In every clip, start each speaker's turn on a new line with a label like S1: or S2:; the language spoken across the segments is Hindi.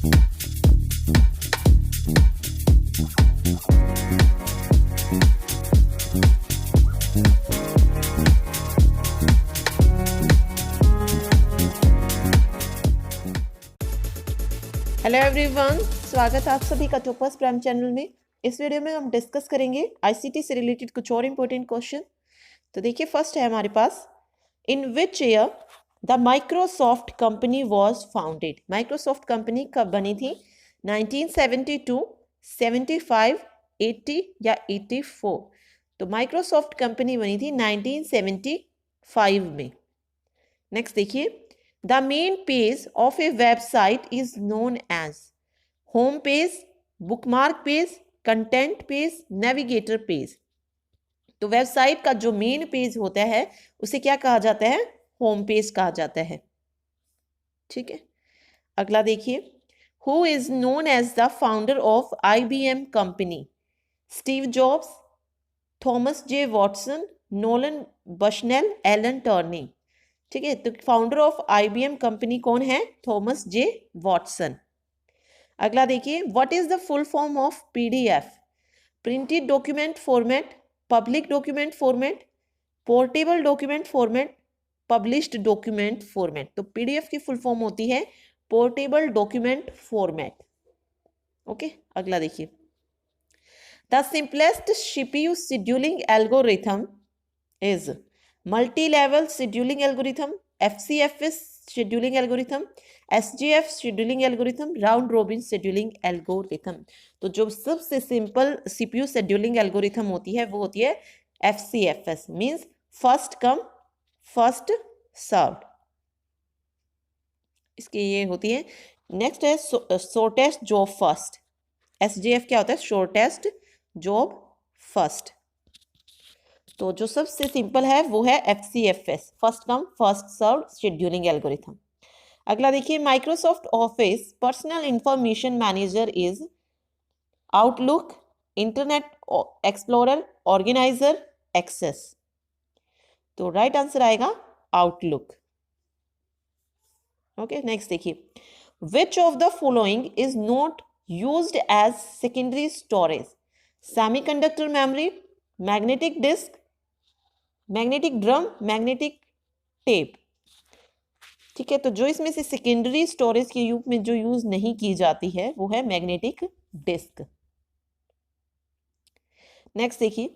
S1: हेलो एवरीवन, स्वागत है आप सभी का टॉपर्स प्राइम चैनल में। इस वीडियो में हम डिस्कस करेंगे आईसीटी से रिलेटेड कुछ और इम्पोर्टेंट क्वेश्चन। तो देखिए, फर्स्ट है हमारे पास, in which year the Microsoft company was founded. Microsoft company कब बनी थी? 1972, 75, 80 या 84? तो माइक्रोसॉफ्ट कंपनी बनी थी 1975 में। नेक्स्ट देखिए, the main page of a website is known as home page, bookmark page, content page, navigator page। तो वेबसाइट का जो मेन पेज होता है उसे क्या कहा जाता है? होम पेज कहा जाता है। ठीक है, अगला देखिए, who is known as the founder of IBM company? Steve Jobs, Thomas J Watson, Nolan Bushnell, Alan Turing. ठीक है, तो फाउंडर ऑफ आईबीएम कंपनी कौन है? Thomas J Watson. अगला देखिए, what is the full form of PDF? Printed document format, public document format, portable document format, published document format. तो पीडीएफ की फुल फॉर्म होती है पोर्टेबल डॉक्यूमेंट फॉर्मेट। ओके, अगला देखिए, the simplest CPU scheduling algorithm is multilevel scheduling algorithm, FCFS scheduling algorithm, SGF scheduling algorithm, round robin scheduling algorithm. तो जो सबसे सिंपल सीपीयू शेड्यूलिंग एल्गोरिथम होती है वो होती है FCFS, means first come first served. इसकी ये होती है। नेक्स्ट है शॉर्टेस्ट जॉब फर्स्ट। SGF क्या होता है? Shortest job first. तो जो सबसे सिंपल है वो है FCFS, first come first served scheduling algorithm. अगला देखिए, Microsoft Office personal information manager is Outlook, Internet Explorer, Organizer, Access. तो राइट आंसर आएगा आउटलुक। ओके, नेक्स्ट देखिए, which of the following is not used as secondary storage? Semiconductor memory, magnetic disk, magnetic drum, magnetic tape. ठीक है, तो जो इसमें से सेकेंडरी स्टोरेज के रूप में जो यूज नहीं की जाती है वो है मैग्नेटिक डिस्क। नेक्स्ट देखिए,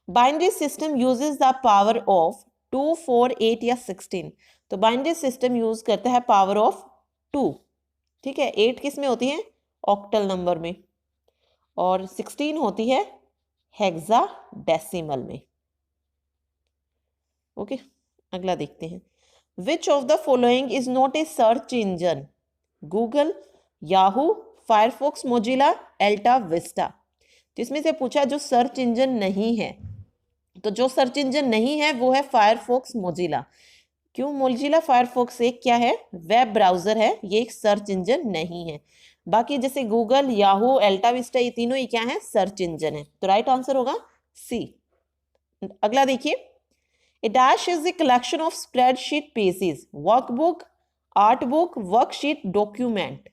S1: binary system uses the power of 2, 4, 8 या 16। तो बाइनरी सिस्टम यूज करता है पावर ऑफ 2। ठीक है, 8 किस में होती है? ऑक्टल नंबर में, और 16 होती है हेक्साडेसिमल में। ओके, अगला देखते हैं, विच of the following is not A search engine? Google, Yahoo, Firefox, Mozilla, Elta Vista. तो इसमें से पूछा जो सर्च इंजन नहीं है, तो जो सर्च इंजन नहीं है वो है फायरफॉक्स मोजिला। क्यों? मोजिला फायरफॉक्स एक क्या है? वेब ब्राउजर है, ये एक सर्च इंजन नहीं है। बाकी जैसे गूगल, याहू, एल्टा विस्टा, ये तीनों ही क्या है? सर्च इंजन है। तो राइट आंसर होगा सी। अगला देखिए, a dash is a collection of spreadsheet pages, workbook, art book, worksheet, document।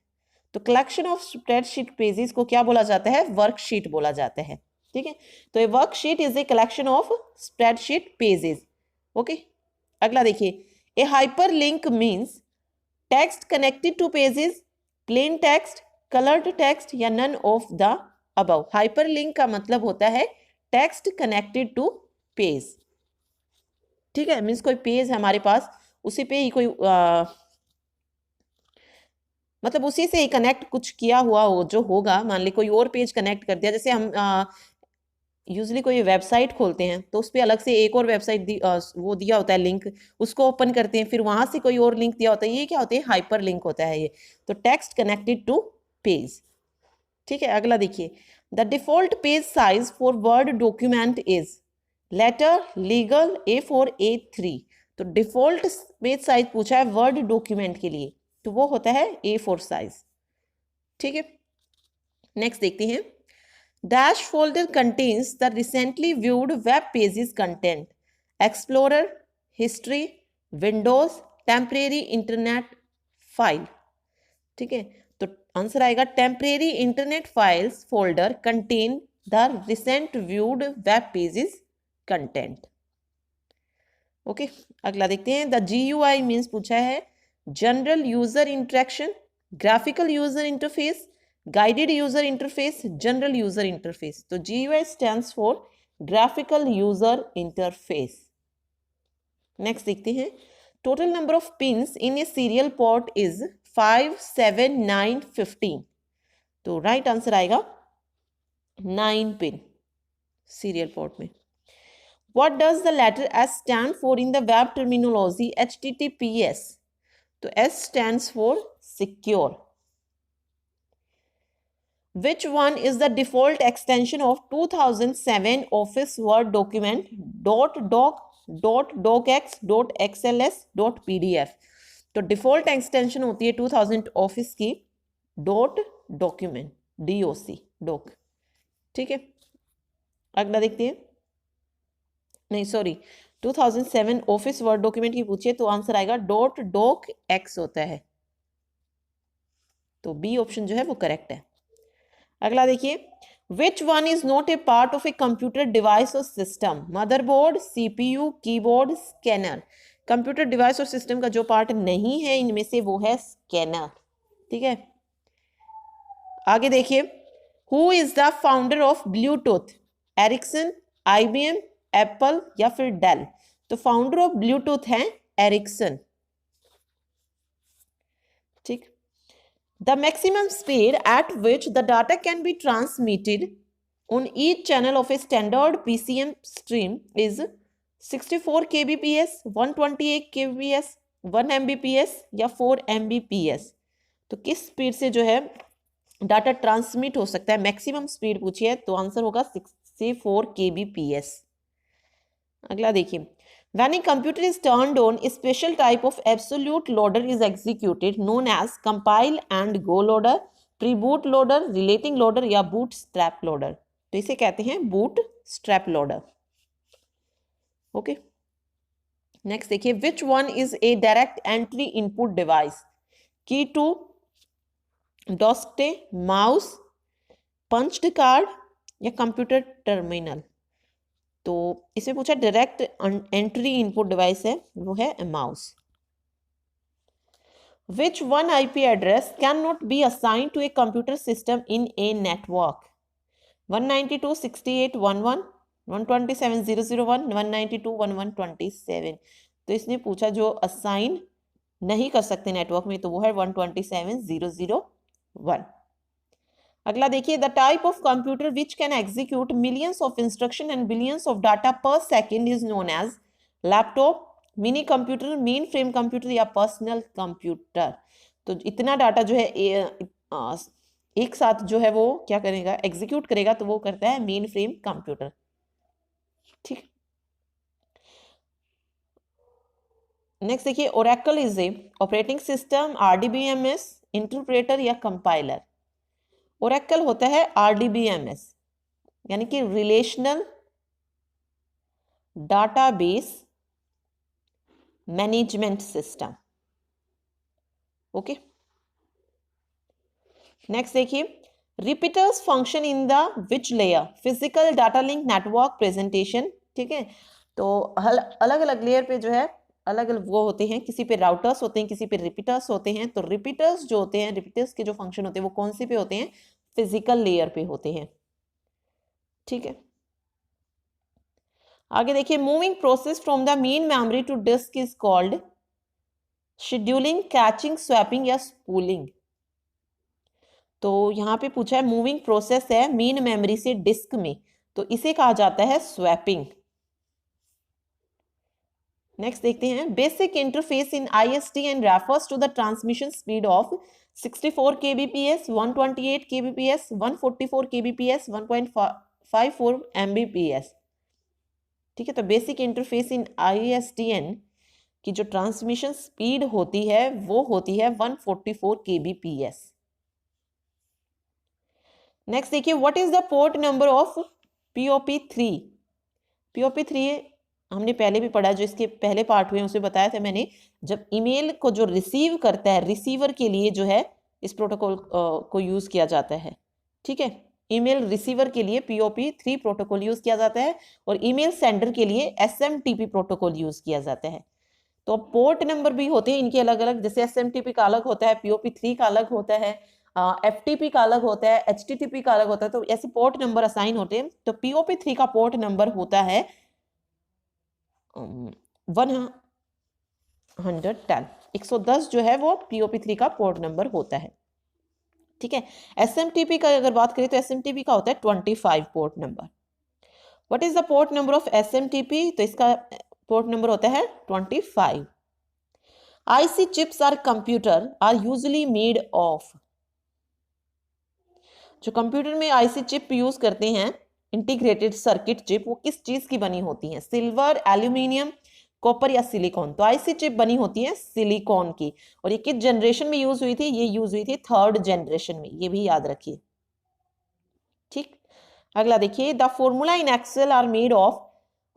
S1: तो collection of spreadsheet pages को क्या बोला जाता है? वर्कशीट बोला जाता है। ठीक है, तो ये worksheet is a collection of spreadsheet pages. Okay, अगला देखिए, a hyperlink means text connected to pages, plain text, coloured text या none of the above. Hyperlink का मतलब होता है टेक्स्ट कनेक्टेड टू पेज। ठीक है, मीन्स कोई पेज है हमारे पास, उसी पे ही कोई मतलब उसी से ही कनेक्ट कुछ किया हुआ हो जो होगा। मान ली कोई और पेज कनेक्ट कर दिया, जैसे हम यूजली कोई वेबसाइट खोलते हैं तो उस पर अलग से एक और वेबसाइट वो दिया होता है लिंक, उसको ओपन करते हैं, फिर वहां से कोई और लिंक दिया होता है, ये क्या होता है? हाइपर लिंक होता है ये। तो टेक्स्ट कनेक्टेड टू पेज। ठीक है, अगला देखिए, the default page size for Word document is letter, legal, A4, A3। तो डिफॉल्ट पेज साइज पूछा है वर्ड डॉक्यूमेंट के लिए, तो वो होता है A4 साइज। ठीक है, नेक्स्ट देखते हैं, dash folder contains the recently viewed web pages content, explorer, history, Windows, temporary internet file. ठीक है, तो आंसर आएगा temporary internet files folder contain the recent viewed web pages content. Okay, अगला देखते हैं। द GUI मीन्स पूछा है general user interaction, graphical user interface, guided user interface, general user interface. तो GUI stands for graphical user interface. Next देखते हैं। Total number of pins in A serial port is 5, 7, 9, 15। तो राइट आंसर आएगा 9 पिन सीरियल पोर्ट में। What does the letter S stand for in the web terminology HTTPS? तो S stands for secure. Which one is the default extension of 2007 Office Word document .doc, .docx, .xls, .pdf? तो डिफॉल्ट एक्सटेंशन होती है 2000 ऑफिस की .document, DOC, doc। ठीक है, अगला देखते हैं। नहीं सॉरी, 2007 ऑफिस वर्ड डॉक्यूमेंट की पूछिए तो आंसर आएगा .docx होता है। तो बी ऑप्शन जो है वो करेक्ट है। अगला देखिए। Which one is not a part of a computer device और system? Motherboard, CPU, keyboard, scanner. Computer device और सिस्टम का जो पार्ट नहीं है इनमें से वो है स्कैनर। ठीक है, आगे देखिए। Who is the founder of Bluetooth? Ericsson, IBM, Apple या फिर डेल? तो फाउंडर ऑफ ब्लूटूथ है एरिक्सन। ठीक। The maximum speed at which the data can be transmitted on each channel of a standard PCM stream is 64 kbps, 128 kbps, 1 Mbps या 4 Mbps। तो किस स्पीड से जो है डाटा ट्रांसमिट हो सकता है? मैक्सिमम स्पीड पूछिए तो आंसर होगा 64 kbps। अगला देखिए। When a computer is turned on, a special type of absolute loader is executed known as compile and go loader, pre-boot loader, relating loader या bootstrap loader। तो इसे कहते हैं bootstrap loader। ओके, नेक्स्ट देखिए। Which one is a direct entry input device? Key to, DOST, mouse, punched card या कंप्यूटर टर्मिनल? तो इसमें पूछा डायरेक्ट एंट्री इनपुट डिवाइस है, वो है mouse. Which one IP address can not be assigned to a computer system in a network? 192.68.11, 127.0.0.1, 192.11.27। तो इसने पूछा जो असाइन नहीं कर सकते नेटवर्क में तो वो है 127.0.0.1। अगला देखिए। The type of computer which can execute millions of instruction and billions of data per second is known as laptop, mini computer, mainframe computer या पर्सनल कंप्यूटर। तो इतना डाटा जो है एक साथ जो है वो क्या करेगा, एग्जीक्यूट करेगा, तो वो करता है मेन फ्रेम कंप्यूटर। ठीक, नेक्स्ट देखिए। Oracle is a operating system, RDBMS, interpreter या कंपाइलर? ओरेकल होता है RDBMS यानी कि relational database management system. Okay, next देखिए। Repeaters function in the which layer? Physical, data link, network, presentation. ठीक है, तो अलग अलग लेयर पे जो है अलग अलग वो होते हैं। किसी पे राउटर्स होते हैं, किसी पे रिपीटर्स होते हैं। तो रिपीटर्स जो होते हैं, रिपीटर्स के जो फंक्शन होते हैं वो कौन से पे होते हैं? फिजिकल लेयर पे होते हैं। ठीक है, आगे देखिए। Moving process from the main memory to disk is called scheduling, caching, swapping या स्पूलिंग? तो यहां पे पूछा है मूविंग प्रोसेस है मेन मेमोरी से डिस्क में, तो इसे कहा जाता है स्वैपिंग। नेक्स्ट देखते हैं। Basic interface in ISDN refers to the transmission speed of 64 kbps, 128 kbps, 144 kbps, 1.54 Mbps। ठीक है, तो बेसिक इंटरफेस इन ISDN की जो ट्रांसमिशन स्पीड होती है वो होती है 144 kbps। नेक्स्ट देखिए। What is the port number of POP3? POP3 हमने पहले भी पढ़ा, जो इसके पहले पार्ट हुए उसमें बताया था मैंने। जब ईमेल को जो रिसीव करता है, रिसीवर के लिए जो है इस प्रोटोकॉल को यूज किया जाता है। ठीक है, ईमेल रिसीवर के लिए POP3 प्रोटोकॉल यूज किया जाता है और ईमेल सेंडर के लिए SMTP प्रोटोकॉल यूज किया जाता है। तो पोर्ट नंबर भी होते हैं इनके अलग अलग, जैसे SMTP का अलग होता है, POP3 का अलग होता है, FTP का अलग होता है, HTTP का अलग होता है। तो ऐसे पोर्ट नंबर असाइन होते हैं। तो POP3 का पोर्ट नंबर होता है 110 जो है वो POP3 का पोर्ट नंबर होता है। ठीक है, SMTP का अगर बात करें तो SMTP का होता है 25 port number. What is the port number of SMTP? तो इसका पोर्ट नंबर होता है 25। IC chips are computer are usually made of, जो कंप्यूटर में IC चिप यूज करते हैं, इंटीग्रेटेड सर्किट चिप, वो किस चीज की बनी होती है? सिल्वर, एल्यूमिनियम, कॉपर या सिलिकॉन? तो IC चिप बनी होती है सिलिकॉन की। और ये किस जनरेशन में यूज हुई थी? ये यूज हुई थी 3rd जनरेशन में, ये भी याद रखिए। ठीक, अगला देखिए, the formula in Excel are made of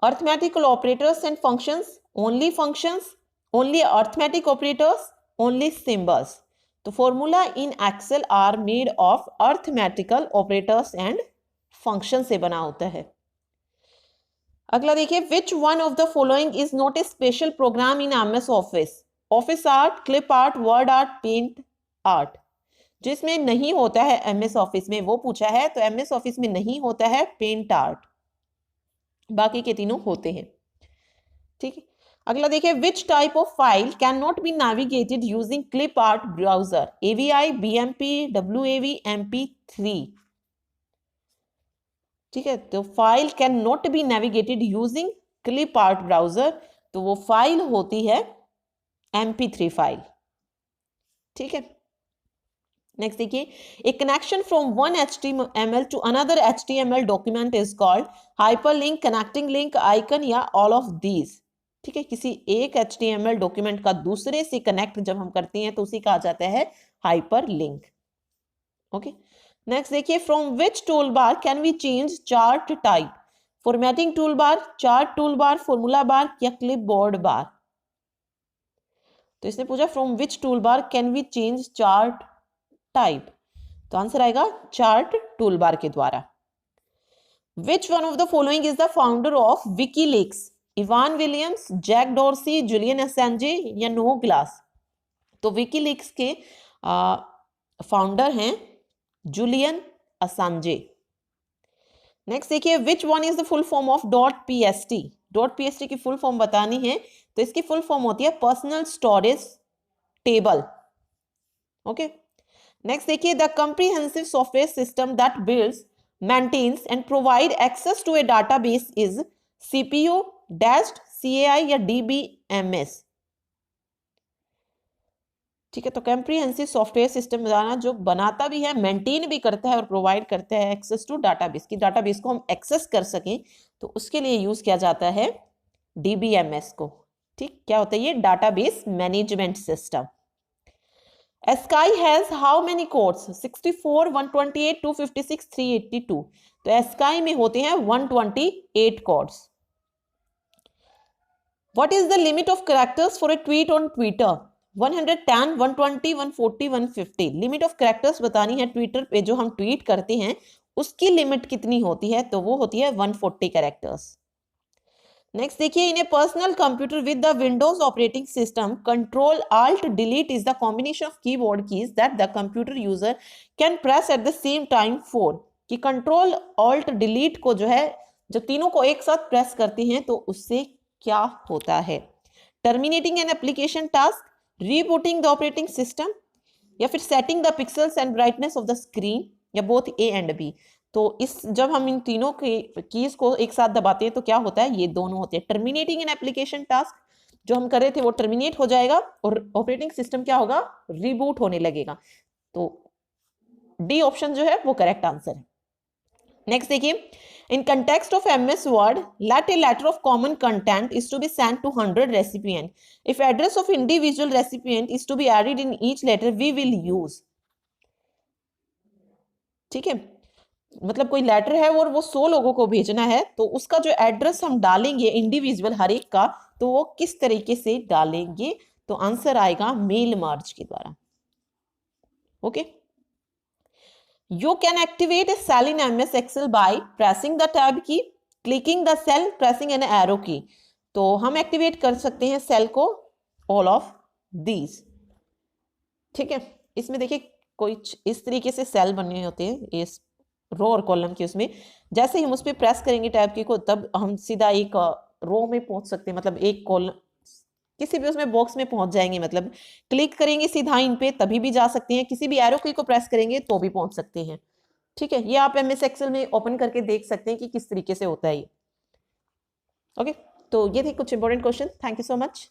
S1: arithmetical operators and functions, only arithmetic operators, only symbols? तो formula in Excel are made of arithmetical operators and function से बना होता है। अगला देखिए, which one of the following is not a special program in MS office? Office art, clip art, word art, paint art? जिसमें नहीं होता है MS ऑफिस में वो पूछा है, तो MS ऑफिस में नहीं होता है पेंट आर्ट, बाकी के तीनों होते हैं। ठीक है, अगला देखिए, which type of file can not B navigated using clip art browser? AVI, BMP, WAV, MP3? ठीक है, तो file can not B navigated using clip art browser, तो वो फाइल होती है MP3 फाइल। ठीक है, नेक्स्ट देखिए, a connection from one HTML to another HTML document is called hyperlink, connecting link, icon या ऑल ऑफ दीज? ठीक है, किसी एक HTML डॉक्यूमेंट का दूसरे से कनेक्ट जब हम करते हैं तो उसी कहा जाता है हाइपरलिंक। ओके, नेक्स्ट देखिए, from which toolbar can we change chart type? Formatting toolbar, chart toolbar, formula bar या क्लिपबोर्ड बार? तो इसने पूछा from which toolbar can we change chart type, तो आंसर आएगा चार्ट टूल बार के द्वारा। Which one of the following is the founder of WikiLeaks? Evan Williams, Jack Dorsey, Julian Assange या नो ग्लास? तो विकीलीक्स के फाउंडर हैं जुलियन असांजे। नेक्स्ट देखिए, which one is the full form of .pst? .pst की फुल फॉर्म बतानी है, तो इसकी फुल फॉर्म होती है personal storage table. Okay, next देखिए, the comprehensive software system that builds, maintains and provide access to a database is CPU, DAST, CAI या DBMS? ठीक है, तो कॉम्प्रिहेंसिव सॉफ्टवेयर सिस्टम बनाना, जो बनाता भी है, मेंटेन भी करता है और प्रोवाइड करता है एक्सेस टू डाटाबेस, की डाटाबेस को हम एक्सेस कर सकें, तो उसके लिए यूज किया जाता है DBMS को। ठीक, क्या होता है ये? Database management system. ASCII has how many codes? 64, 128, 256, 382? तो ASCII में होते हैं 128 codes. What is the limit of characters for a tweet on Twitter? 110, 120, 140, 150? Limit of characters बतानी है ट्विटर पे, जो हम ट्वीट करते हैं उसकी लिमिट कितनी होती है? तो वो होती है 140 कैरेक्टर्स। नेक्स्ट देखिए, in a personal computer with the Windows operating system, control alt delete is the combination of keyboard keys that the computer user can press at the same time for? कि कंट्रोल आल्ट डिलीट को जो है, जब तीनों को एक साथ प्रेस करते हैं तो उससे क्या होता है? Terminating an application task, rebooting the operating system, या फिर setting the pixels and brightness of the screen, या बोथ A एंड B? तो इस जब हम इन तीनों कीज को एक साथ दबाते हैं तो क्या होता है? ये दोनों होते हैं। टर्मिनेटिंग एन एप्लीकेशन टास्क, जो हम कर रहे थे वो टर्मिनेट हो जाएगा और ऑपरेटिंग सिस्टम क्या होगा? रीबूट होने लगेगा। तो D ऑप्शन जो है वो करेक्ट आंसर है। नेक्स्ट देखिए, in context of MS word, let a letter of common content is to be sent to 100 recipient, if address of individual recipient is to be added in each letter we will use? ठीक है, मतलब कोई लेटर है और वो 100 लोगों को भेजना है, तो उसका जो एड्रेस हम डालेंगे इंडिविजुअल हर एक का, तो वो किस तरीके से डालेंगे? तो आंसर आएगा मेल मर्ज के द्वारा। Okay, you can activate a cell in MS Excel by pressing the tab key, clicking the cell, pressing an arrow key. तो हम एक्टिवेट कर सकते हैं सेल को all of these. ठीक है, इसमें देखिए कोई इस तरीके से सेल बने होते हैं इस रो और कॉलम के, उसमें जैसे ही हम उस पर प्रेस करेंगे टैब की को तब हम सीधा एक रो में पहुंच सकते हैं, मतलब एक कॉलम किसी भी उसमें बॉक्स में पहुंच जाएंगे, मतलब क्लिक करेंगे सीधा इन पे तभी भी जा सकते हैं, किसी भी एरो की को प्रेस करेंगे तो भी पहुंच सकते हैं। ठीक है, ये आप MS एक्सेल में ओपन करके देख सकते हैं कि किस तरीके से होता है ये। ओके, तो ये थे कुछ important question. Thank you so much.